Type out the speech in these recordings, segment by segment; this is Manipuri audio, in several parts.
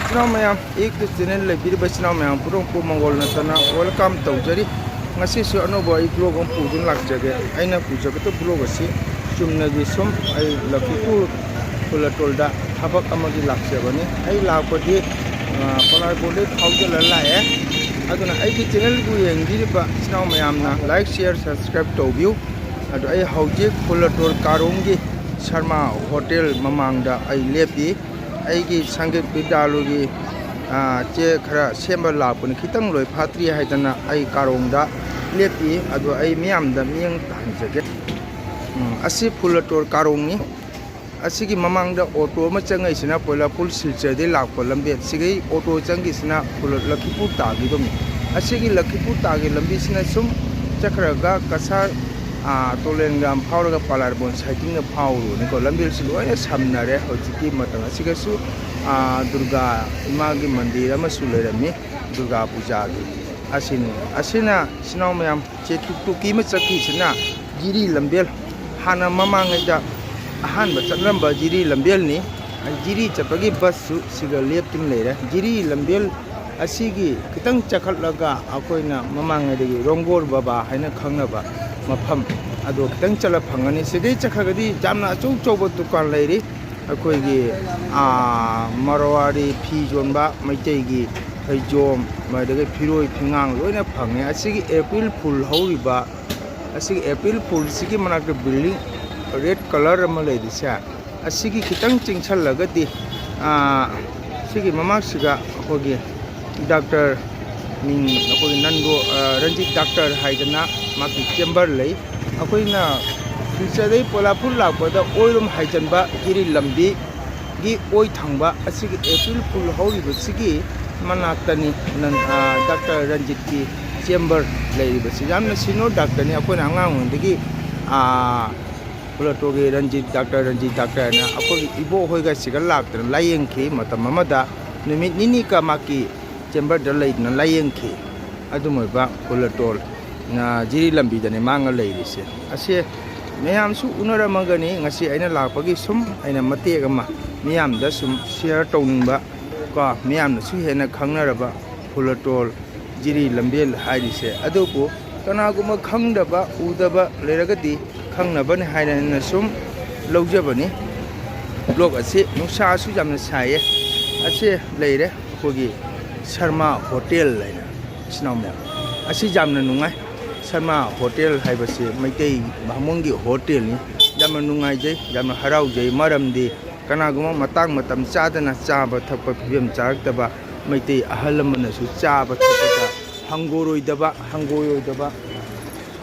Sinau mayam YouTube channel le bir ba sinau mayam purong pu mongol na tana welcome tawjari ngasi su anobo ai blog on pu dun lak jage aina pu jaga to blog asi chumna gi som ai lakipur pula tolda habak amagi lak jabani ai la ko di kolar bole thawjala la e aduna ai ki channel gu yengi ba sinau mayam na like share subscribe to view adu ai hauji pula tol karonggi Sharma Hotel mamangda ai lepi aigi sangeet bidalugi che khara sembal lapun khitang loi phatri haidana ai karongda lepi adu ai miamda miang tanjage asi phulator karongni asigi mamangda auto ma changai sina poila pul silche de lakpa lambe sigi auto changi sina phulat lakhipur tagi dom asigi lakhipur tagi lambi sina sum chakhraga kasar Tolengam Pauraga Palarbon sighting the Pauru, Nico Lambil Siloya Samnare, Hojiki Matanga Sigasu, Durga Imagi Mandira Masulami, Durga Pujagi, Asina, Sinomiam, Chetuki Matsaki, Sina, Giri Lambil, Hana Mamanga, Han, but Sanamba, Giri Lambilni, and Giri Chapagi Basu, Siga Leptin later, Giri Lambil, Asigi, Kitang Chakalaga, Akoina, Mamanga, Rongor Baba, Hana Kangaba. Mafam ado kitang chala phangani sigai chakhagadi jamna chou chouba dukan leiri akoigi marwari phi jonba maitei gi haijom maidage phiroi phingang loina phange asigi april fool horiba asigi april fool sigi manakta building red color ama leidisa asigi kitang chingchal lagadi sigi mamak siga akogi doctor ning akoi nango ranjit doctor haidana maki chamber lei akoi na future dei polapur lakpada oirum haijanba giri lambi gi oi thangba asigi april fool hori bsigi manaktani nan doctor ranjit ki chamber lei bsi jamna sino doctor ni akoi angang ndigi pulato ge ranjit doctor na akoi ibo hoiga sigal laktra layeng ki matam amada numit nini ka maki chamber da lei na layeng ki adumoiba pulato na jiri lambi dane manga leirise ase meyam su unara magani ngasi aina lakpagi sum aina mate gama meyam da sum share tawningba ko meyam na su hena khangnaraba phulatol jiri lambel hairise adubu kanaguma khangdaba udaba leragadi khangnabani haina sum lawjabani blog ase nusa su jamna saye ase leire kogi Sharma Hotel laina sinawme asi jamna nungai Sharma Hotel haibasi maitei bhamongi hotel ni jamna nungai jai jamna harau jai maramdi kanaguma matang matam chadana chaba thakpa phibem charaktaba maitei ahalamana su chaba thakpa hangoyoidaba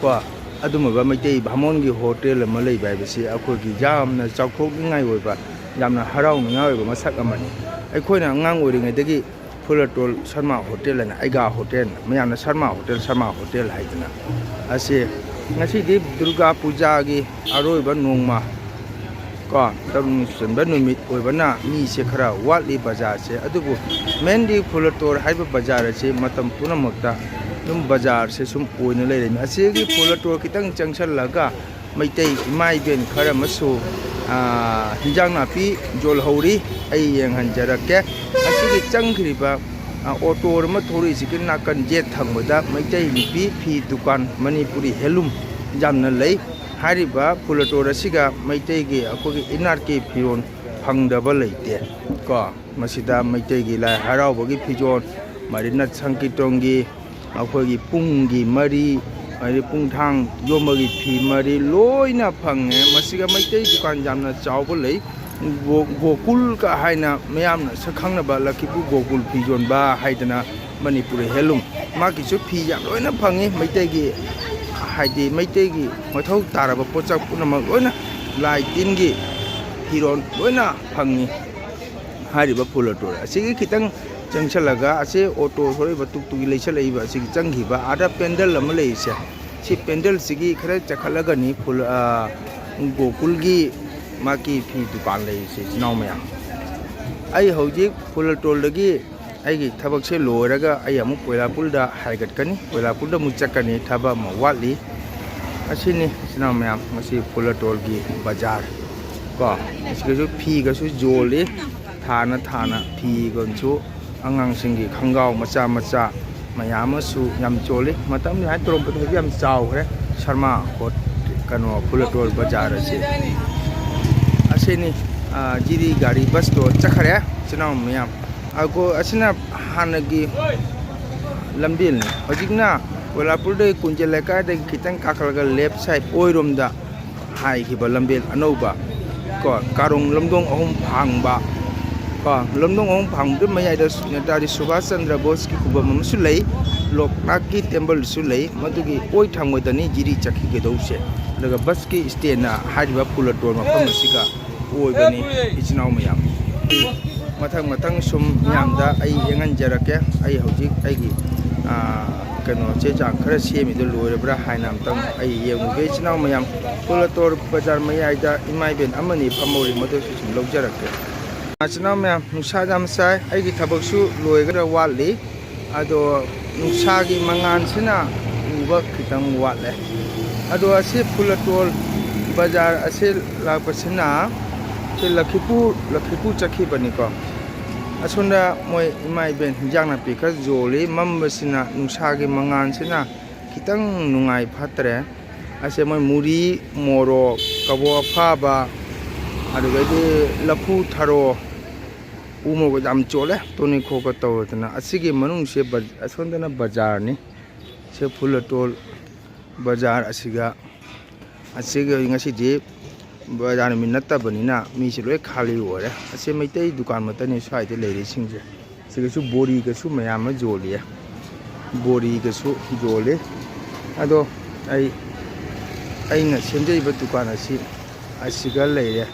ko adumaba maitei bhamongi hotel malai baibasi akogi jamna chawkhokningai oiba jamna harau ningai oiba masak amani aikoina ngang oringai Phulatol Sharma Hotel and Aiga Hotel, Mayana Sharma Hotel Haidana. I say, Nasi deep Durga Pujagi, Aroiba Noma, Ka, Tamusan Benumit, Ovana, Mi Sekara, Wali Bazaar, Adubu, Mendi Phulatol, Hyper Bazaar, Matam Punamota, Num Bazaar, Sesum Oinale, Asigi Phulatol Kitang Junction Laga, Maitei, Mai Ben Karamasu, Hijang Napi, Jol Hori, Ayang Hanjarake. Asigi changkriba auto rama thori sikin nakan jet thangboda maitai lipi phi dukan manipuri helum jamna lei hariba pulato rasiga maitai gi akogi inar ki phiron phangdaba leite ko masida maitai gi la haraubogi phijon marina sankitonggi akogi pungi mari ari pungthang yomagi phi mari loina phange masiga maitai dukan jamna chawbo lei Gokul ka haina mayam sakhang na ba lakipu Gokul pijon ba haidana Manipuri helum maki chu phi yam loina phangi maitei gi haidi maitei gi mathau taraba pochak punama loina lai tin gi hiron loina phangi hariba pulator asigi kitang changchalaga ase auto sori batuk tugi leisalai ba asigi changhi ba ada pendal am leise si pendal sigi khara chakhalaga ni phul Gokul gi Maki phi dukan leise sinawmaya ai hojik phulatol dagi ai thabak se loiraga ai amu Koilapur da haigat kani Koilapur da muchakani thaba ma wali asini sinawmaya masi phulatol gi bazar ko isge phi ga su jole thana phi gon chu ꯑꯉꯥꯡꯁꯤꯡꯒꯤ ꯈꯪꯒꯥꯎ ꯃꯆꯥ ꯃꯆꯥ ꯃꯌꯥꯝ ꯑꯃꯁꯨ ꯌꯥꯝ ꯌꯣꯜꯂꯤ ꯃꯇꯝꯗ ꯍꯥꯏ ꯇꯣꯔꯣꯝꯄꯠ ꯍꯧꯖꯤꯛ ꯌꯥꯝ ꯆꯥꯎꯈ꯭ꯔꯦ ꯁꯔꯃ ꯀꯩꯅꯣ ꯐꯨꯂꯇꯣꯜ ꯕꯖꯥꯔ ꯑꯁꯤꯅꯤ ꯖꯤꯔꯤ ꯒꯥꯔꯤ ꯕꯁꯇꯣ ꯆꯠꯈ꯭ꯔꯦ ꯏꯆꯤꯟꯅꯥꯎ ꯃꯌꯥꯝ ꯑꯁꯤꯅ ꯍꯥꯟꯅꯒꯤ ꯂꯝꯕꯦꯜꯅꯤ ꯍꯧꯖꯤꯛꯅ ꯀꯣꯏꯂꯥꯄꯨꯔꯗꯒꯤ ꯀꯨꯟꯖꯦꯜ ꯂꯩꯀꯥꯏꯗꯒꯤ ꯈꯤꯇꯪ ꯀꯥꯈꯠꯂꯒ ꯂꯦꯞ ꯁꯥꯏꯠ ꯑꯣꯏꯔꯣꯝꯗ ꯍꯥꯏꯈꯤꯕ ꯂꯝꯕꯦꯜ ꯑꯅꯧꯕ ꯀꯣ ꯀꯥꯔꯣꯡ ꯂꯝꯗꯣꯡ ꯑꯍꯨꯝ ꯐꯥꯡꯕ ꯀꯣ ꯂꯝꯗꯣꯡ ꯑꯍꯨꯝ ꯐꯥꯡꯕꯗꯨ ꯃꯌꯥꯏꯗ ꯅꯦꯇꯥꯖꯤ ꯁꯨꯚꯥꯁ ꯆꯟꯗ꯭ꯔ ꯕꯣꯁꯀꯤ ꯈꯨꯕꯝ ꯑꯃꯁꯨ ꯂꯩ ꯂꯣꯛꯇꯥꯛꯀꯤ ꯇꯦꯝꯄꯜꯁꯨ ꯂꯩ ꯃꯗꯨꯒꯤ ꯑꯣꯏ ꯊꯪꯕꯗꯅꯤ ꯖꯤꯔꯤ ꯆꯠꯈꯤꯒꯗꯧꯁꯦ ꯑꯗꯨꯒ ꯕꯁꯀꯤ ꯁ꯭ꯇꯦꯟꯅ ꯍꯥꯏꯔꯤꯕ ꯐꯨꯂꯇꯣꯜ ꯃꯐꯝ ꯑꯁꯤꯒ ꯑꯣꯏꯕꯅꯤ ꯏꯆꯤꯟꯅꯥꯎ ꯃꯌꯥꯝ ꯃꯊꯪ ꯁꯨꯝ ꯃꯌꯥꯝꯗ ꯑꯩ ꯌꯦꯡꯍꯟꯖꯔꯛꯀꯦ ꯑꯩ ꯍꯧꯖꯤꯛ ꯑꯩꯒꯤ ꯀꯩꯅꯣ ꯆꯦ ꯆꯥꯡ ꯈꯔ ꯁꯦꯝꯃꯤꯗꯣ ꯂꯣꯏꯔꯕ꯭ꯔꯥ ꯍꯥꯏꯅ ꯑꯝꯇꯪ ꯑꯩ ꯌꯦꯡꯉꯨꯒꯦ ꯏꯆꯤꯟꯅꯥꯎ ꯃꯌꯥꯝ ꯐꯨꯂꯇꯣꯜ ꯕꯖꯥꯔ ꯃꯌꯥꯏꯗ ꯏꯃꯥ ꯏꯕꯦꯟ ꯑꯃꯅꯤ ꯐꯝꯍꯧꯔꯤ ꯃꯗꯨꯁꯨ ꯁꯨꯝ ꯂꯧꯖꯔꯛꯀꯦ ꯏꯆꯤꯟꯅꯥꯎ ꯃꯌꯥꯝ ꯅꯨꯡꯁꯥ ꯌꯥꯝ ꯁꯥꯏ ꯑꯩꯒꯤ ꯊꯕꯛꯁꯨ ꯂꯣꯏꯒꯗ꯭ꯔ ꯋꯥꯠꯂꯤ ꯑꯗꯣ ꯅꯨꯡꯁꯥꯒꯤ ꯃꯉꯥꯟꯁꯤꯅ ꯎꯕ ꯈꯤꯇꯪ ꯋꯥꯠꯂꯦ ꯑꯗꯣ ꯑꯁꯤ ꯐꯨꯂꯇꯣꯜ ꯕꯖꯥꯔ ꯑꯁꯤ ꯂꯥꯛꯄꯁꯤꯅ ꯁꯤ ꯂꯛꯈꯤꯄꯨ ꯆꯠꯈꯤꯕꯅꯤꯀꯣ ꯑꯁꯣꯝꯗ ꯃꯣꯏ ꯏꯃꯥ ꯏꯕꯦꯟ ꯍꯤꯟꯖꯥꯡ ꯅꯥꯄꯤ ꯈꯔ ꯌꯣꯜꯂꯤ ꯃꯝꯕꯁꯤꯅ ꯅꯨꯡꯁꯥꯒꯤ ꯃꯉꯥꯟꯁꯤꯅ ꯈꯤꯇꯪ ꯅꯨꯡꯉꯥꯏ ꯐꯠꯇ꯭ꯔꯦ ꯑꯁꯦ ꯃꯣꯏ ꯃꯨꯔꯤ ꯃꯣꯔꯣꯛ ꯀꯕꯣꯛ ꯑꯐꯥꯕ ꯑꯗꯨꯗꯒꯤ ꯂꯐꯨ ꯊꯔꯣ ꯎ ꯃꯣꯔꯣꯛ ꯌꯥꯝ ꯆꯣꯜꯂꯦ ꯇꯣꯅꯤꯈꯣꯛꯀ ꯇꯧꯔꯗꯅ ꯑꯁꯤꯒꯤ ꯃꯅꯨꯡꯁꯦ ꯑꯁꯣꯝꯗꯅ ꯕꯖꯥꯔꯅꯤ ꯁꯤ ꯐꯨꯂꯇꯣꯜ ꯕꯖꯥꯔ ꯑꯁꯤꯒ ꯉꯁꯤꯗꯤ ꯕꯖꯥꯔ ꯅꯨꯃꯤꯠ ꯅꯠꯇꯕꯅꯤꯅ ꯃꯤꯁꯦ ꯂꯣꯏ ꯈꯥꯂꯤ ꯑꯣꯏꯔꯦ ꯑꯁꯤ ꯃꯩꯇꯩ ꯗꯨꯀꯥꯟ ꯃꯛꯇꯅꯤ ꯁ꯭ꯋꯥꯏꯗ ꯂꯩꯔꯤꯁꯤꯡꯁꯦ ꯁꯤꯒꯁꯨ ꯕꯣꯔꯤꯒꯁꯨ ꯃꯌꯥꯝ ꯑꯃ ꯌꯣꯜꯂꯤ ꯕꯣꯔꯤꯒꯁꯨ ꯌꯣꯜꯂꯤ ꯑꯗꯣ ꯑꯩꯅ ꯁꯦꯝꯖꯔꯤꯕ ꯗꯨꯀꯥꯟ ꯑꯁꯤꯒ ꯂꯩꯔꯦ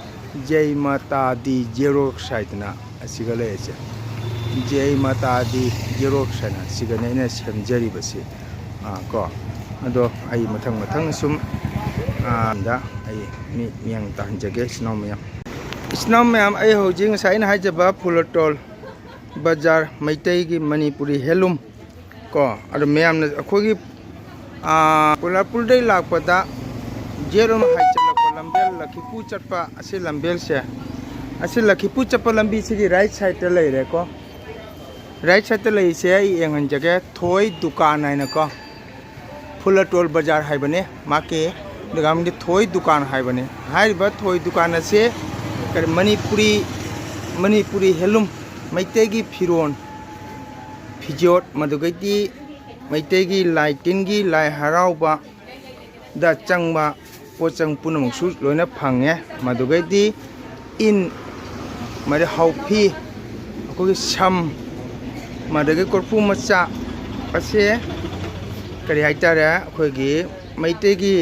ꯖꯩ ꯃꯥꯇꯥ ꯗꯤ ꯖꯦꯔꯣꯛꯁ ꯍꯥꯏꯗꯅ ꯑꯁꯤꯒ ꯂꯩꯔꯤꯁꯦ ꯖꯩ ꯃꯥꯇꯥ ꯗꯤ ꯖꯦꯔꯣꯛꯁ ꯍꯥꯏꯅ ꯁꯤꯒꯅꯦ ꯑꯩꯅ ꯁꯦꯝꯖꯔꯤꯕꯁꯤ ꯀꯣ ꯑꯗꯣ ꯑꯩ ꯃꯊꯪ ꯁꯨꯝ ꯗ ꯑꯩ ꯃꯤꯌꯥꯡ ꯇꯥꯍꯟꯖꯒꯦ ꯏꯆꯤꯟꯅꯥꯎ ꯃꯌꯥꯝ ꯑꯩ ꯍꯧꯖꯤꯛ ꯉꯁꯥꯏ ꯑꯩꯅ ꯍꯥꯏꯖꯕ ꯐꯨꯂꯇꯣꯜ ꯕꯖꯥꯔ ꯃꯩꯇꯩꯒꯤ ꯃꯅꯤꯄꯨꯔꯤ ꯍꯦꯟꯂꯨꯝ ꯀꯣ ꯑꯗꯣ ꯃꯌꯥꯝꯅ ꯑꯩꯈꯣꯏꯒꯤ ꯀꯣꯏꯂꯥꯄꯨꯔꯗꯒꯤ ꯂꯥꯛꯄꯗ ꯖꯦꯔꯣꯝ ꯍꯥꯏꯖꯤꯜꯂꯛꯄ ꯂꯝꯕꯦꯜ ꯂꯛꯈꯤꯄꯨ ꯆꯠꯄ ꯑꯁꯤ ꯂꯝꯕꯦꯜꯁꯦ ꯑꯁꯤ ꯂꯛꯈꯤꯄꯨ ꯆꯠꯄ ꯂꯝꯕꯤꯁꯤꯒꯤ ꯔꯥꯏꯠ ꯁꯥꯏꯗꯇ ꯂꯩꯔꯦꯀꯣ ꯔꯥꯏꯠ ꯁꯥꯏꯗꯇ ꯂꯩꯔꯤꯁꯦ ꯑꯩ ꯌꯦꯡꯍꯟꯖꯒꯦ ꯊꯣꯏ ꯗꯨꯀꯥꯟ ꯍꯥꯏꯅꯀꯣ ꯐꯨꯂꯇꯣꯜ ꯕꯖꯥꯔ ꯍꯥꯏꯕꯅꯦ ꯃꯥꯒꯤ ꯗꯨꯀꯥꯟꯗꯤ ꯊꯣꯏ ꯗꯨꯀꯥꯟ ꯍꯥꯏꯕꯅꯦ ꯍꯥꯏꯔꯤꯕ ꯊꯣꯏ ꯗꯨꯀꯥꯟ ꯑꯁꯤ ꯀꯔꯤ ꯃꯅꯤꯄꯨꯔꯤ ꯍꯦꯟꯂꯨꯝ ꯃꯩꯇꯩꯒꯤ ꯐꯤꯔꯣꯜ ꯐꯤꯖꯣꯠ ꯃꯗꯨꯗꯒꯤ ꯃꯩꯇꯩꯒꯤ ꯂꯥꯏ ꯇꯤꯟꯒꯤ ꯂꯥꯏ ꯍꯔꯥꯎꯕꯗ ꯆꯪꯕ ꯄꯣꯠꯆꯪ ꯄꯨꯝꯅꯃꯛꯁꯨ ꯂꯣꯏꯅ ꯐꯪꯉꯦ ꯃꯗꯨꯗꯒꯤ ꯃꯗꯩ ꯍꯥꯎꯐꯤ ꯑꯩꯈꯣꯏꯒꯤ ꯁꯝ ꯃꯗꯨꯗꯒꯤ ꯀꯣꯔꯐꯨ ꯃꯆꯥ ꯑꯁꯤ ꯀꯔꯤ ꯍꯥꯏꯇꯥꯔꯦ ꯑꯩꯈꯣꯏꯒꯤ ꯃꯩꯇꯩꯒꯤ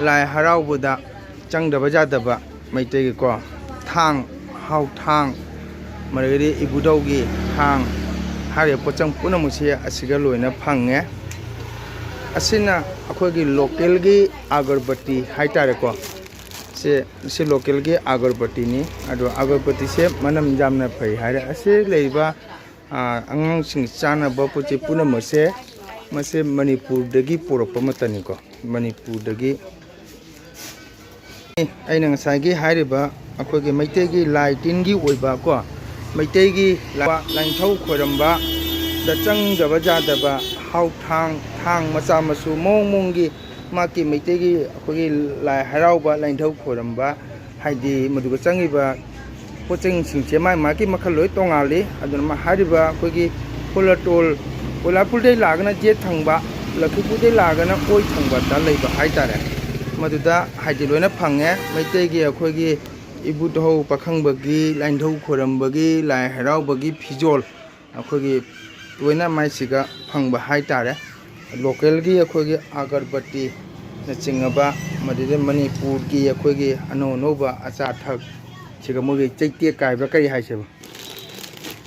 ꯂꯥꯏ ꯍꯔꯥꯎꯕꯗ ꯆꯪꯗꯕ ꯌꯥꯗꯕ ꯃꯩꯇꯩꯒꯤꯀꯣ ꯊꯥꯡ ꯍꯥꯎ ꯊꯥꯡ ꯃꯗꯨꯗꯒꯤ ꯏꯕꯨꯙꯧꯒꯤ ꯊꯥꯡ ꯍꯥꯏꯔꯤꯕ ꯄꯣꯠꯆꯪ ꯄꯨꯝꯅꯃꯛꯁꯦ ꯑꯁꯤꯒ ꯂꯣꯏꯅ ꯐꯪꯉꯦ ꯑꯁꯤꯅ ꯑꯩꯈꯣꯏꯒꯤ ꯂꯣꯀꯦꯜꯒꯤ ꯑꯒꯔꯕꯇꯤ ꯍꯥꯏꯇꯥꯔꯦꯀꯣ ꯁꯤ ꯂꯣꯀꯦꯜꯒꯤ ꯑꯒꯔꯕꯇꯤꯅꯤ ꯑꯗꯣ ꯑꯒꯔꯕꯇꯤꯁꯦ ꯃꯅꯝ ꯌꯥꯝꯅ ꯐꯩ ꯍꯥꯏꯔꯦ ꯑꯁꯤ ꯂꯩꯔꯤꯕ ꯑꯉꯥꯡꯁꯤꯡ ꯆꯥꯅꯕ ꯄꯣꯠ ꯆꯩ ꯄꯨꯝꯅꯃꯛꯁꯦ ꯃꯁꯤ ꯃꯅꯤꯄꯨꯔꯗꯒꯤ ꯄꯨꯔꯛꯄ ꯃꯇꯝꯅꯤꯀꯣ ꯃꯅꯤꯄꯨꯔꯗꯒꯤ ꯑꯩꯅ ꯉꯁꯥꯏꯒꯤ ꯍꯥꯏꯔꯤꯕ ꯑꯩꯈꯣꯏꯒꯤ ꯃꯩꯇꯩꯒꯤ ꯂꯥꯏ ꯇꯤꯟꯒꯤ ꯑꯣꯏꯕ ꯀꯣ ꯃꯩꯇꯩꯒꯤ ꯂꯥꯏꯅꯤꯡꯊꯧ ꯈꯣꯏꯔꯝꯕꯗ ꯆꯪꯗꯕ ꯌꯥꯗꯕ ꯍꯥꯎ ꯊꯥꯡ ꯃꯆꯥ ꯃꯁꯨ ꯃꯑꯣꯡꯒꯤ ꯃꯥꯒꯤ ꯃꯩꯇꯩꯒꯤ ꯑꯩꯈꯣꯏꯒꯤ ꯂꯥꯏ ꯍꯔꯥꯎꯕ ꯂꯥꯏꯅꯤꯡꯊꯧ ꯈꯣꯏꯔꯝꯕ ꯍꯥꯏꯗꯤ ꯃꯗꯨꯒ ꯆꯪꯉꯤꯕ ꯄꯣꯠꯆꯪꯁꯤꯡꯁꯦ ꯃꯥꯒꯤ ꯃꯈꯜ ꯂꯣꯏ ꯇꯣꯡꯉꯥꯜꯂꯤ ꯑꯗꯨꯅ ꯍꯥꯏꯔꯤꯕ ꯑꯩꯈꯣꯏꯒꯤ ꯐꯨꯂꯇꯣꯜ ꯀꯣꯏꯂꯥꯄꯨꯔꯗꯒꯤ ꯂꯥꯛꯑꯒꯅ ꯖꯦꯠ ꯊꯪꯕ ꯂꯛꯈꯤꯄꯨꯔꯗꯒꯤ ꯂꯥꯛꯑꯒꯅ ꯑꯣꯏ ꯊꯪꯕꯗ ꯂꯩꯕ ꯍꯥꯏꯇꯥꯔꯦ ꯃꯗꯨꯗ ꯍꯥꯏꯗꯤ ꯂꯣꯏꯅ ꯐꯪꯉꯦ ꯃꯩꯇꯩꯒꯤ ꯑꯩꯈꯣꯏꯒꯤ ꯏꯕꯨꯙꯧ ꯄꯥꯈꯪꯕꯒꯤ ꯂꯥꯏꯅꯤꯡꯊꯧ ꯈꯣꯏꯔꯝꯕꯒꯤ ꯂꯥꯏ ꯍꯔꯥꯎꯕꯒꯤ ꯐꯤꯖꯣꯜ ꯑꯩꯈꯣꯏꯒꯤ ꯂꯣꯏꯅ ꯃꯥꯏꯁꯤꯒ ꯐꯪꯕ ꯍꯥꯏꯇꯥꯔꯦ ꯂꯣꯀꯦꯜꯒꯤ ꯑꯩꯈꯣꯏꯒꯤ ꯑꯒꯔꯕꯇꯤꯅꯆꯤꯡꯉꯕ ꯃꯗꯨꯗ ꯃꯅꯤꯄꯨꯔꯒꯤ ꯑꯩꯈꯣꯏꯒꯤ ꯑꯅꯧꯕ ꯑꯆꯥ ꯑꯊꯛ ꯁꯤꯒ ꯃꯣꯏꯒꯤ ꯆꯩꯇꯦꯛ ꯀꯥꯏꯕ꯭ꯔꯥ ꯀꯔꯤ ꯍꯥꯏꯁꯦꯕ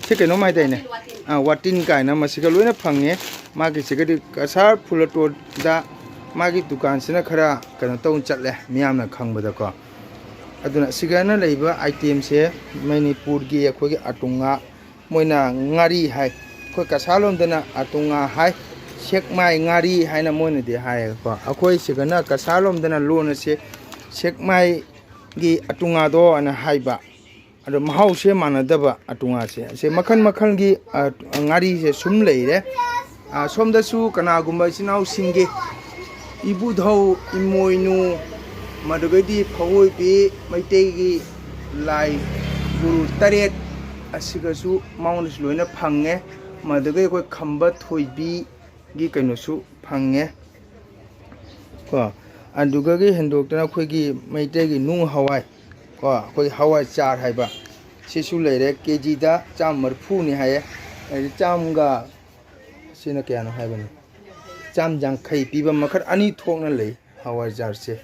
ꯁꯤ ꯀꯩꯅꯣꯝ ꯍꯥꯏꯗꯥꯏꯅꯦ ꯋꯥꯇꯤꯟ ꯀꯥꯏꯅ ꯃꯁꯤꯒ ꯂꯣꯏꯅ ꯐꯪꯉꯦ ꯃꯥꯒꯤꯁꯤꯒꯗꯤ ꯀꯁꯥꯔ ꯐꯨꯂꯇꯣꯜꯗ ꯃꯥꯒꯤ ꯗꯨꯀꯥꯟꯁꯤꯅ ꯈꯔ ꯀꯩꯅꯣ ꯇꯧꯅ ꯆꯠꯂꯦ ꯃꯤꯌꯥꯝꯅ ꯈꯪꯕꯗꯀꯣ ꯑꯗꯨꯅ ꯁꯤꯒꯅ ꯂꯩꯕ ꯑꯥꯏꯇꯦꯝꯁꯦ ꯃꯅꯤꯄꯨꯔꯒꯤ ꯑꯩꯈꯣꯏꯒꯤ ꯑꯥꯇꯨꯡꯉꯥ ꯃꯣꯏꯅ ꯉꯥꯔꯤ ꯍꯥꯏ ꯑꯩꯈꯣꯏ ꯀꯁꯥꯔꯂꯣꯝꯗꯅ ꯑꯥꯇꯨꯡꯉꯥ ꯍꯥꯏ ꯁꯦꯛꯃꯥꯏ ꯉꯥꯔꯤ ꯍꯥꯏꯅ ꯃꯣꯏꯅꯗꯤ ꯍꯥꯏꯌꯦꯀꯣ ꯑꯩꯈꯣꯏ ꯁꯤꯒꯅ ꯀꯁꯥꯔꯂꯣꯝꯗꯅ ꯂꯣꯟ ꯑꯁꯤ ꯁꯦꯛꯃꯥꯏꯒꯤ ꯑꯥꯇꯨꯡꯉꯥꯗꯣ ꯑꯅ ꯍꯥꯏꯕ ꯑꯗꯣ ꯃꯍꯥꯎꯁꯦ ꯃꯥꯟꯅꯗꯕ ꯑꯇꯨꯉꯥꯁꯦ ꯑꯁꯦ ꯃꯈꯜ ꯃꯈꯜꯒꯤ ꯉꯥꯔꯤꯁꯦ ꯁꯨꯝ ꯂꯩꯔꯦ ꯁꯣꯝꯗꯁꯨ ꯀꯅꯥꯒꯨꯝꯕ ꯏꯆꯤꯟ ꯏꯅꯥꯎꯁꯤꯡꯒꯤ ꯏꯕꯨꯙꯧ ꯏꯃꯣꯏꯅꯨ ꯃꯗꯨꯒꯩꯗꯤ ꯐꯧꯑꯣꯏꯕꯤ ꯃꯩꯇꯩꯒꯤ ꯂꯥꯏ ꯒꯨꯔꯨ ꯇꯔꯦꯠ ꯑꯁꯤꯒꯁꯨ ꯃꯉꯣꯟꯗꯁꯨ ꯂꯣꯏꯅ ꯐꯪꯉꯦ ꯃꯗꯨꯒ ꯑꯩꯈꯣꯏ ꯈꯝꯕ ꯊꯣꯏꯕꯤꯒꯤ ꯀꯩꯅꯣꯁꯨ ꯐꯪꯉꯦ ꯀꯣ ꯑꯗꯨꯒꯒꯤ ꯍꯦꯟꯗꯣꯛꯇꯅ ꯑꯩꯈꯣꯏꯒꯤ ꯃꯩꯇꯩꯒꯤ ꯅꯨꯡ ꯍꯋꯥꯏ ꯀꯣ ꯑꯩꯈꯣꯏ ꯍꯋꯥꯏ ꯆꯥꯔ ꯍꯥꯏꯕ ꯁꯤꯁꯨ ꯂꯩꯔꯦ ꯀꯦꯖꯤꯗ 140ꯅꯤ ꯍꯥꯏꯌꯦ ꯍꯥꯏꯗꯤ ꯆꯥꯝꯒ ꯁꯤꯅ ꯀꯌꯥꯅꯣ ꯍꯥꯏꯕꯅꯤ 150 ꯄꯤꯕ ꯃꯈꯜ ꯑꯅꯤ ꯊꯣꯛꯅ ꯂꯩ ꯍꯋꯥꯏ ꯖꯥꯔꯁꯦ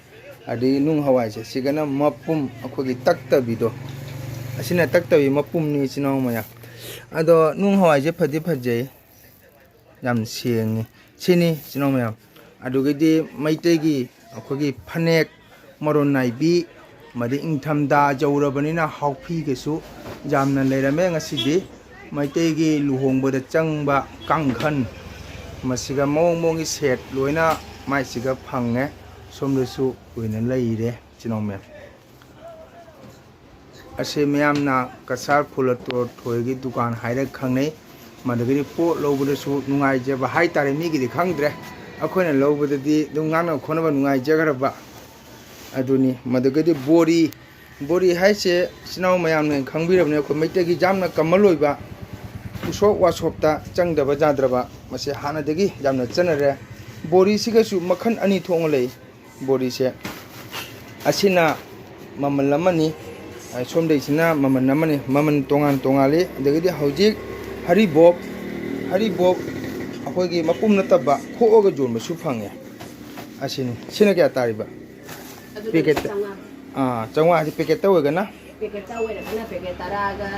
ꯑꯗꯒꯤ ꯅꯨꯡ ꯍꯋꯥꯏꯁꯦ ꯁꯤꯒꯅ ꯃꯄꯨꯝ ꯑꯩꯈꯣꯏꯒꯤ ꯇꯛꯇꯕꯤꯗꯣ ꯑꯁꯤꯅ ꯇꯛꯇꯕꯤ ꯃꯄꯨꯝꯅꯤ ꯏꯆꯤꯟ ꯏꯅꯥꯎ ꯃꯌꯥꯝ ꯑꯗꯣ ꯅꯨꯡ ꯍꯋꯥꯏꯁꯦ ꯐꯗꯤ ꯐꯖꯩ ꯌꯥꯝ ꯁꯦꯡꯉꯤ ꯁꯤꯅꯤ ꯏꯆꯤꯟ ꯏꯅꯥꯎ ꯃꯌꯥꯝ ꯑꯗꯨꯒꯩꯗꯤ ꯃꯩꯇꯩꯒꯤ ꯑꯩꯈꯣꯏꯒꯤ ꯐꯅꯦꯛ ꯃꯔꯣꯟ ꯅꯥꯏꯕꯤ ꯃꯗꯤ ꯏꯪꯊꯝꯊꯥ ꯌꯧꯔꯕꯅꯤꯅ ꯍꯥꯎꯐꯤꯒꯁꯨ ꯌꯥꯝꯅ ꯂꯩꯔꯝꯃꯦ ꯉꯁꯤꯗꯤ ꯃꯩꯇꯩꯒꯤ ꯂꯨꯍꯣꯡꯕꯗ ꯆꯪꯕ ꯀꯥꯡꯈꯟ ꯃꯁꯤꯒ ꯃꯑꯣꯡ ꯃꯑꯣꯡꯒꯤ ꯁꯦꯠ ꯂꯣꯏꯅ ꯃꯥꯏꯁꯤꯒ ꯐꯪꯉꯦ ꯁꯣꯝꯗꯁꯨ ꯑꯣꯏꯅ ꯂꯩꯔꯦ ꯏꯆꯤꯟ ꯏꯅꯥꯎ ꯃꯌꯥꯝ ꯑꯁꯤ ꯃꯌꯥꯝꯅ ꯀꯁꯥꯔ ꯐꯨꯂꯇꯣꯔ ꯊꯣꯏꯒꯤ ꯗꯨꯀꯥꯟ ꯍꯥꯏꯔꯒ ꯈꯪꯅꯩ ꯃꯗꯨꯒꯤ ꯄꯣꯠ ꯂꯧꯕꯗꯁꯨ ꯅꯨꯡꯉꯥꯏꯖꯕ ꯍꯥꯏꯇꯥꯔꯦ ꯃꯤꯒꯤꯗꯤ ꯈꯪꯗ꯭ꯔꯦ ꯑꯩꯈꯣꯏꯅ ꯂꯧꯕꯗꯗꯤ ꯑꯗꯨꯝ ꯉꯥꯡꯅꯕ ꯈꯣꯠꯅꯕ ꯅꯨꯡꯉꯥꯏꯖꯈ꯭ꯔꯕ ꯑꯗꯨꯅꯤ ꯃꯗꯨꯒꯗꯤ ꯕꯣꯔꯤ ꯍꯥꯏꯁꯦ ꯏꯆꯤꯟ ꯏꯅꯥꯎ ꯃꯌꯥꯝꯅ ꯈꯪꯕꯤꯔꯕꯅꯤ ꯑꯩꯈꯣꯏ ꯃꯩꯇꯩꯒꯤ ꯌꯥꯝꯅ ꯀꯃꯟ ꯑꯣꯏꯕ ꯎꯁꯣꯞ ꯋꯥꯁꯣꯞꯇ ꯆꯪꯗꯕ ꯌꯥꯗ꯭ꯔꯕ ꯃꯁꯤ ꯍꯥꯟꯅꯗꯒꯤ ꯌꯥꯝꯅ ꯆꯠꯅꯔꯦ ꯕꯣꯔꯤꯁꯤꯒꯁꯨ ꯃꯈꯜ ꯑꯅꯤ ꯊꯣꯛꯅ ꯂꯩ ꯕꯣꯔꯤꯁꯦ ꯑꯁꯤꯅ ꯃꯃꯜ ꯑꯃꯅꯤ ꯁꯣꯝꯗꯩꯁꯤꯅ ꯃꯃꯜ ꯑꯃꯅꯤ ꯃꯃꯜ ꯇꯣꯉꯥꯜꯂꯤ ꯑꯗꯒꯤꯗꯤ ꯍꯧꯖꯤꯛ ꯍꯔꯤꯕꯣꯞ ꯑꯩꯈꯣꯏꯒꯤ ꯃꯄꯨꯝ ꯅꯠꯇꯕ ꯈꯣꯛꯑꯒ ꯌꯣꯟꯕꯁꯨ ꯐꯪꯉꯦ ꯑꯁꯤꯅꯤ ꯁꯤꯅ ꯀꯌꯥ ꯇꯥꯔꯤꯕ ꯄꯦꯀꯦꯠꯇ 150 ꯍꯥꯏꯗꯤ ꯄꯦꯀꯦꯠꯇ ꯑꯣꯏꯒꯅ ꯄꯦꯀꯦꯠꯇ ꯑꯣꯏꯔꯒꯅ ꯄꯦꯀꯦꯠ 10ꯒ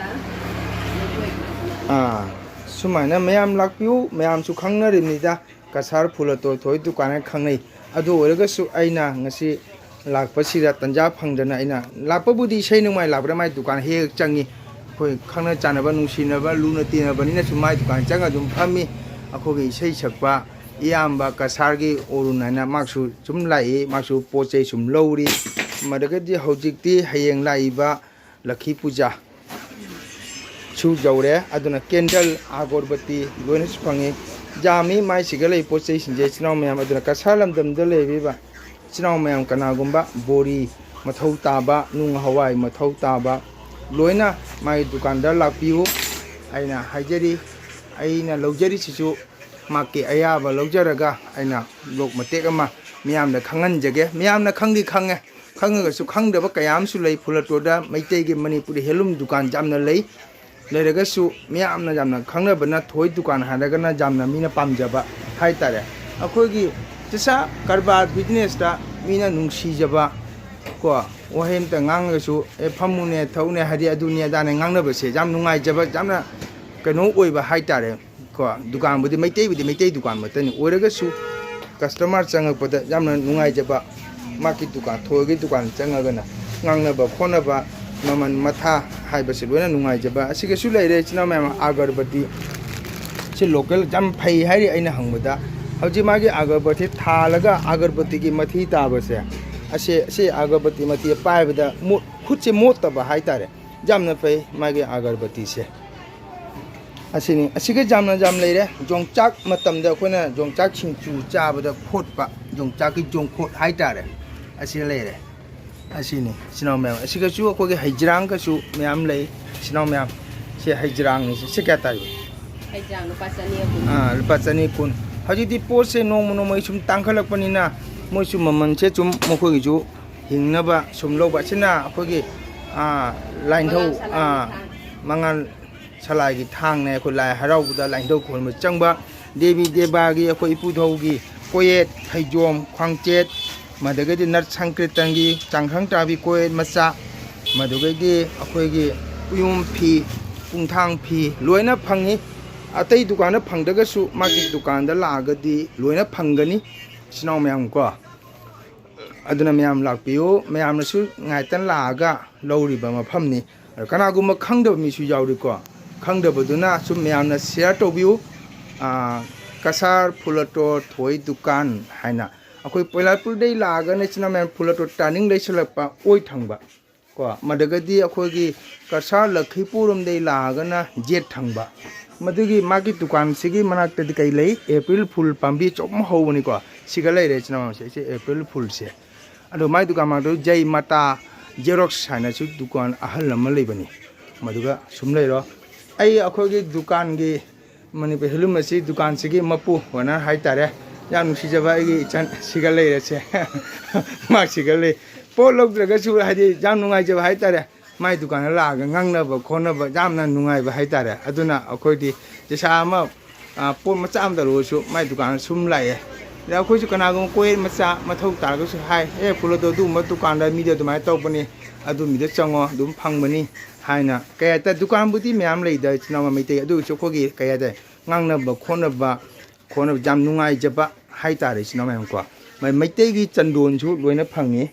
ꯁꯨꯃꯥꯏꯅ ꯃꯌꯥꯝ ꯂꯥꯛꯄꯤꯌꯨ ꯃꯌꯥꯝꯁꯨ ꯈꯪꯅꯔꯤꯕꯅꯤꯗ ꯀꯁꯥꯔ ꯐꯨꯂꯇꯣꯔ ꯊꯣꯏ ꯗꯨꯀꯥꯟ ꯍꯥꯏꯅ ꯈꯪꯅꯩ ꯑꯗꯨ ꯑꯣꯏꯔꯒꯁꯨ ꯑꯩꯅ ꯉꯁꯤ ꯂꯥꯛꯄꯁꯤꯗ ꯇꯟꯖꯥ ꯐꯪꯗꯅ ꯑꯩꯅ ꯂꯥꯛꯄꯕꯨꯗꯤ ꯏꯁꯩ ꯅꯣꯡꯃꯥꯏ ꯂꯥꯛꯄꯗ ꯃꯥꯏ ꯗꯨꯀꯥꯟ ꯍꯦꯛ ꯆꯪꯉꯤ ꯑꯩꯈꯣꯏ ꯈꯪꯅ ꯆꯥꯟꯅꯕ ꯅꯨꯡꯁꯤꯅꯕ ꯂꯨꯅ ꯇꯤꯟꯅꯕꯅꯤꯅꯁꯨ ꯃꯥꯏ ꯗꯨꯀꯥꯟ ꯆꯪꯉ ꯑꯗꯨꯝ ꯐꯝꯃꯤ ꯑꯩꯈꯣꯏꯒꯤ ꯏꯁꯩ ꯁꯛꯄ ꯏꯌꯥꯝꯕ ꯀꯁꯥꯔꯒꯤ ꯑꯣꯔꯨꯟ ꯍꯥꯏꯅ ꯃꯥꯁꯨ ꯁꯨꯝ ꯂꯥꯛꯏ ꯃꯥꯁꯨ ꯄꯣꯠ ꯆꯩ ꯁꯨꯝ ꯂꯧꯔꯤ ꯃꯗꯨꯒꯗꯤ ꯍꯧꯖꯤꯛꯇꯤ ꯍꯌꯦꯡ ꯂꯥꯛꯏꯕ ꯂꯛꯈꯤ ꯄꯨꯖꯥ ꯁꯨ ꯌꯧꯔꯦ ꯑꯗꯨꯅ ꯀꯦꯟꯗꯜ ꯑꯒꯣꯔꯕꯇꯤ ꯂꯣꯏꯅꯁꯨ ꯐꯪꯉꯤ ꯌꯥꯝꯃꯤ ꯃꯥꯏꯁꯤꯒ ꯂꯩ ꯄꯣꯠ ꯆꯩꯁꯤꯡꯁꯦ ꯏꯆꯤꯟ ꯏꯅꯥꯎ ꯃꯌꯥꯝ ꯑꯗꯨꯅ ꯀꯁꯥꯔ ꯂꯝꯗꯝꯗ ꯂꯩꯔꯤꯕ ꯏꯆꯤꯟ ꯏꯅꯥꯎ ꯃꯌꯥꯝ ꯀꯅꯥꯒꯨꯝꯕ ꯕꯣꯔꯤ ꯃꯊꯧ ꯇꯥꯕ ꯅꯨꯡ ꯍꯋꯥꯏ ꯃꯊꯧ ꯇꯥꯕ ꯂꯣꯏꯅ ꯃꯥꯒꯤ ꯗꯨꯀꯥꯟꯗ ꯂꯥꯛꯄꯤꯌꯨ ꯑꯩꯅ ꯍꯥꯏꯖꯔꯤ ꯑꯩꯅ ꯂꯧꯖꯔꯤꯁꯤꯁꯨ ꯃꯥꯒꯤ ꯑꯌꯥꯕ ꯂꯧꯖꯔꯒ ꯑꯩꯅ ꯕ꯭ꯂꯣꯛ ꯃꯇꯦꯛ ꯑꯃ ꯃꯤꯌꯥꯝꯗ ꯈꯪꯍꯟꯖꯒꯦ ꯃꯤꯌꯥꯝꯅ ꯈꯪꯗꯤ ꯈꯪꯉꯦ ꯈꯪꯉꯒꯁꯨ ꯈꯪꯗꯕ ꯀꯌꯥ ꯑꯃꯁꯨ ꯂꯩ ꯐꯨꯂꯇꯣꯔꯗ ꯃꯩꯇꯩꯒꯤ ꯃꯅꯤꯄꯨꯔꯤ ꯍꯦꯟꯂꯨꯝ ꯗꯨꯀꯥꯟ ꯌꯥꯝꯅ ꯂꯩꯔꯒꯁꯨ ꯃꯤꯌꯥꯝꯅ ꯌꯥꯝꯅ ꯈꯪꯅꯕꯅ ꯊꯣꯏ ꯗꯨꯀꯥꯟ ꯍꯥꯏꯔꯒꯅ ꯌꯥꯝꯅ ꯃꯤꯅ ꯄꯥꯝꯖꯕ ꯍꯥꯏꯇꯥꯔꯦ ꯑꯩꯈꯣꯏꯒꯤ ꯄꯩꯁꯥ ꯀꯔꯕꯥꯔ ꯕꯤꯖꯤꯅꯦꯁꯇ ꯃꯤꯅ ꯅꯨꯡꯁꯤꯖꯕ ꯀꯣ ꯋꯥꯍꯩ ꯑꯃꯇ ꯉꯥꯡꯉꯒꯁꯨ ꯐꯝꯃꯨꯅꯦ ꯊꯛꯎꯅꯦ ꯍꯥꯏꯗꯤ ꯑꯗꯨꯅꯤ ꯑꯗꯥꯅꯦ ꯉꯥꯡꯅꯕꯁꯦ ꯌꯥꯝ ꯅꯨꯡꯉꯥꯏꯖꯕ ꯌꯥꯝꯅ ꯀꯩꯅꯣ ꯑꯣꯏꯕ ꯍꯥꯏꯇꯥꯔꯦ ꯀꯣ ꯗꯨꯀꯥꯟꯕꯨꯗꯤ ꯃꯩꯇꯩ ꯗꯨꯀꯥꯟ ꯃꯛꯇꯅꯤ ꯑꯣꯏꯔꯒꯁꯨ ꯀꯁꯇꯃꯔ ꯆꯪꯉꯛꯄꯗ ꯌꯥꯝꯅ ꯅꯨꯡꯉꯥꯏꯖꯕ ꯃꯥꯒꯤ ꯗꯨꯀꯥꯟ ꯊꯣꯏꯒꯤ ꯗꯨꯀꯥꯟ ꯆꯪꯉꯒꯅ ꯉꯥꯡꯅꯕ ꯈꯣꯠꯅꯕ ꯃꯃꯜ ꯃꯊꯥ ꯍꯥꯏꯕꯁꯤ ꯂꯣꯏꯅ ꯅꯨꯡꯉꯥꯏꯖꯕ ꯑꯁꯤꯒꯁꯨ ꯂꯩꯔꯦ ꯏꯆꯤꯟ ꯏꯅꯥꯎ ꯃꯌꯥꯝ ꯑꯒꯔꯕꯇꯤ ꯁꯤ ꯂꯣꯀꯦꯜ ꯌꯥꯝ ꯐꯩ ꯍꯥꯏꯔꯤ ꯑꯩꯅ ꯍꯪꯕꯗ ꯍꯧꯖꯤꯛ ꯃꯥꯒꯤ ꯑꯒꯔꯕꯇꯤ ꯊꯥꯜꯂꯒ ꯑꯒꯔꯕꯇꯤꯒꯤ ꯃꯊꯤ ꯇꯥꯕꯁꯦ ꯑꯁꯤ ꯑꯒꯔꯕꯇꯤ ꯃꯊꯤ ꯄꯥꯏꯕꯗ ꯈꯨꯠꯁꯦ ꯃꯣꯠꯇꯕ ꯍꯥꯏꯇꯥꯔꯦ ꯌꯥꯝꯅ ꯐꯩ ꯃꯥꯒꯤ ꯑꯒꯔꯕꯇꯤꯁꯦ ꯑꯁꯤꯅꯤ ꯑꯁꯤꯒ ꯌꯥꯝ ꯂꯩꯔꯦ ꯌꯣꯡꯆꯥꯛ ꯃꯇꯝꯗ ꯑꯩꯈꯣꯏꯅ ꯌꯣꯡꯆꯥꯛ ꯁꯤꯡꯖꯨ ꯆꯥꯕꯗ ꯈꯣꯠꯄ ꯌꯣꯡꯆꯥꯛꯀꯤ ꯌꯣꯡꯈꯣꯠ ꯍꯥꯏꯇꯥꯔꯦ ꯑꯁꯤ ꯂꯩꯔꯦ ꯑꯁꯤꯅꯤ ꯏꯆꯤꯟ ꯏꯅꯥꯎ ꯃꯌꯥꯝ ꯑꯁꯤꯒꯁꯨ ꯑꯩꯈꯣꯏꯒꯤ ꯍꯩꯖ꯭ꯔꯥꯡꯒꯁꯨ ꯃꯌꯥꯝ ꯂꯩ ꯏꯆꯤꯟ ꯏꯅꯥꯎ ꯃꯌꯥꯝ ꯁꯤ ꯍꯩꯖ꯭ꯔꯥꯡꯅꯤ ꯁꯤ ꯀꯌꯥ ꯇꯥꯔꯤꯕ ꯍꯩꯖ꯭ꯔꯥꯡ ꯂꯨꯄꯥ 110 ꯂꯨꯄꯥ 110 ꯍꯧꯖꯤꯛꯇꯤ ꯄꯣꯠꯁꯦ ꯅꯣꯡꯃꯒꯤ ꯁꯨꯝ ꯇꯥꯡꯈꯠꯂꯛꯄꯅꯤ나 ꯃꯣꯏꯁꯨ ꯃꯃꯜꯁꯦ ꯁꯨꯝ ꯃꯈꯣꯏꯒꯤꯁꯨ ꯍꯤꯡꯅꯕ ꯁꯨꯝ ꯂꯧꯕ ꯑꯁꯤꯅ ꯑꯩꯈꯣꯏꯒꯤ ꯂꯥꯏꯟꯙꯧ ꯃꯉꯥꯜ ꯁꯂꯥꯏꯒꯤ ꯊꯥꯡꯅꯦ ꯑꯩꯈꯣꯏ ꯂꯥꯏ ꯍꯔꯥꯎꯕꯗ ꯂꯥꯏꯙꯧ ꯈꯣꯏꯔꯝꯕ ꯆꯪꯕ ꯗꯦꯕꯤ ꯗꯦꯕꯥꯒꯤ ꯑꯩꯈꯣꯏ ꯏꯄꯨꯙꯧꯒꯤ ꯀꯣꯌꯦꯠ ꯐꯩꯖꯣꯝ ꯈ꯭ꯋꯥꯡꯆꯦꯠ ꯃꯗꯨꯒꯩꯗꯤ ꯅꯠ ꯁꯪꯀ꯭ꯔꯤꯇꯟꯒꯤ ꯆꯥꯡꯈꯪ ꯇꯥꯕꯤ ꯀꯣꯌꯦꯠ ꯃꯆꯥ ꯃꯗꯨꯒꯩꯗꯤ ꯑꯩꯈꯣꯏꯒꯤ ꯎꯌꯣꯝ ꯐꯤ ꯄꯨꯡꯊꯥꯡ ꯐꯤ ꯂꯣꯏꯅ ꯐꯪꯉꯤ ꯑꯇꯩ ꯗꯨꯀꯥꯟꯗ ꯐꯪꯗ꯭ꯔꯒꯁꯨ ꯃꯥꯒꯤ ꯗꯨꯀꯥꯟꯗ ꯂꯥꯛꯑꯒꯗꯤ ꯂꯣꯏꯅ ꯐꯪꯒꯅꯤ ꯏꯆꯤꯟ ꯏꯅꯥꯎ ꯃꯌꯥꯝ ꯀꯣ ꯑꯗꯨꯅ ꯃꯌꯥꯝ ꯂꯥꯛꯄꯤꯌꯨ ꯃꯌꯥꯝꯅꯁꯨ ꯉꯥꯏꯇꯅ ꯂꯥꯛꯑꯒ ꯂꯧꯔꯤꯕ ꯃꯐꯝꯅꯤ ꯑꯗꯣ ꯀꯅꯥꯒꯨꯝꯕ ꯈꯪꯗꯕ ꯃꯤꯁꯨ ꯌꯥꯎꯔꯤꯀꯣ ꯈꯪꯗꯕꯗꯨꯅ ꯁꯨꯝ ꯃꯌꯥꯝꯅ ꯁꯤꯌꯔ ꯇꯧꯕꯤꯌꯨ ꯀꯁꯥꯔ ꯐꯨꯂꯇꯣꯔ ꯊꯣꯏ ꯗꯨꯀꯥꯟ ꯍꯥꯏꯅ ꯑꯩꯈꯣꯏ ꯄꯣꯏꯂꯥꯄꯨꯔꯗꯩ ꯂꯥꯛꯑꯒꯅ ꯏꯆꯤꯟ ꯏꯅꯥꯎ ꯃꯌꯥꯝ ꯐꯨꯂꯇꯣꯔ ꯇꯥꯔꯅꯤꯡ ꯂꯩꯁꯜꯂꯛꯄ ꯑꯣꯏ ꯊꯪꯕ ko madagadi akhogi kasar lakhi purum dei lagana jet thangba madugi magi dukan sigi manak te kai lei April Fool pambi chom howni ko sigalai re chna se April Fool se ado mai dukan ma do jai mata Xerox haina chu dukan ahal lama leibani maduga sumlei ro ai akhogi dukan gi mani pe helum asi dukan sigi mapu wana hai tare yam nusi jaba gi chan sigalai re se ma sigalai polok draga chu hadi jam nungai jaba hai tare mai dukan la ga ngang na ba khona ba jam na nungai ba hai tare aduna akhoi di jesa ma pon ma cham da ro chu mai dukan sum lai ya akhoi chu kana go koi ma cha ma thau tar ga chu hai pulo do du ma dukan da mi de du mai tau pani adu mi de chango dum phang bani haina kaya ta dukan budi myam lei da chna ma mai te adu chu kho gi kaya da ngang na ba khona jam nungai jaba hai tare chna ma ko mai te gi chandon chu loina phangi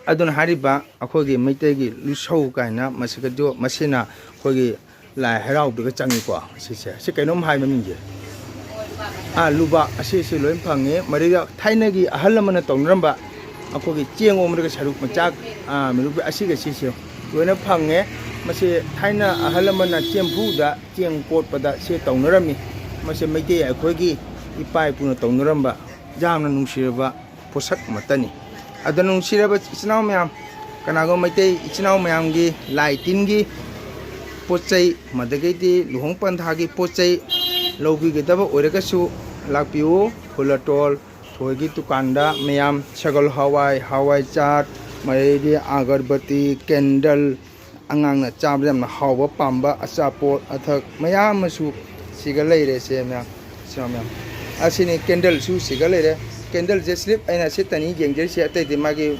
aduna hariba akhogi maitegi lusau kaina masika do masina khogi la herau bi ka changi ko se kainom hai mamin je luba ase loin phange mariga thainagi ahalamana tongramba akhogi chengo mriga saruk machak mirubi asiga se loina phange mase thaina ahalamana chempu da cheng pot pada se tongrami mase maite akhogi ipai puna tongramba jamna nungsiraba posak matani adanu siraba ichnaw mayam kanago maite ichnaw mayam gi laitin gi pochai madageti luhong pantha gi pochai lobi ge daba orega su lakpiu fulatol thoigi tukanda mayam sagal hawai chat maidi agarbati candle angang na chabram na hawa pamba achapot athak mayam su sigalai re se mayam samyam asini candle su sigalai re candle je slip aina setani jengjer se atai de magi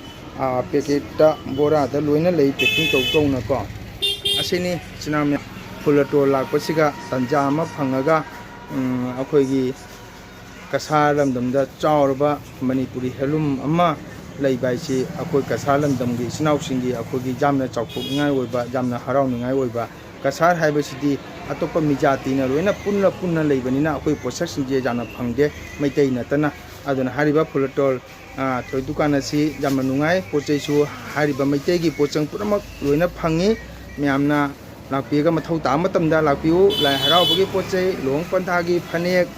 packet ta bora da loina lei packing to na ko asini chinam fulato lak pasiga tanja ma phangaga akhoi gi kasalam damda chawrba manipuri helum amma lei bai si akhoi kasalam dam gi sinau singi akhoi gi jamna chawphuk ngai oiba jamna harau ngai oiba kasar haiba sidi atopa mijati na loina punna lei bani na akhoi posak singe jana phangde maitei na tana aduna hariba fulatol thoi dukan asi jamna nungai pochei su hariba maitei gi pochang puramak loina phangi myamna lakpiga mathau ta matamda lakpiu lai harau bagi pochei long pantha gi phanek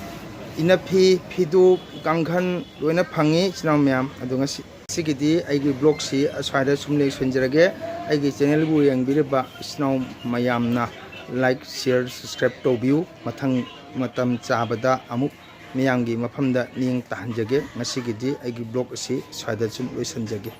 inapi phidu kangkhan loina phangi chinam myam adunga sigidi aigi blog si aswaida sumle sunjarage aigi channel bu yangbiriba snow mayamna like share subscribe to view mathang matam chabada amuk miyamgi mafamda ning tahanjage ngasigidi aigi blog asi swaida chun loisanjage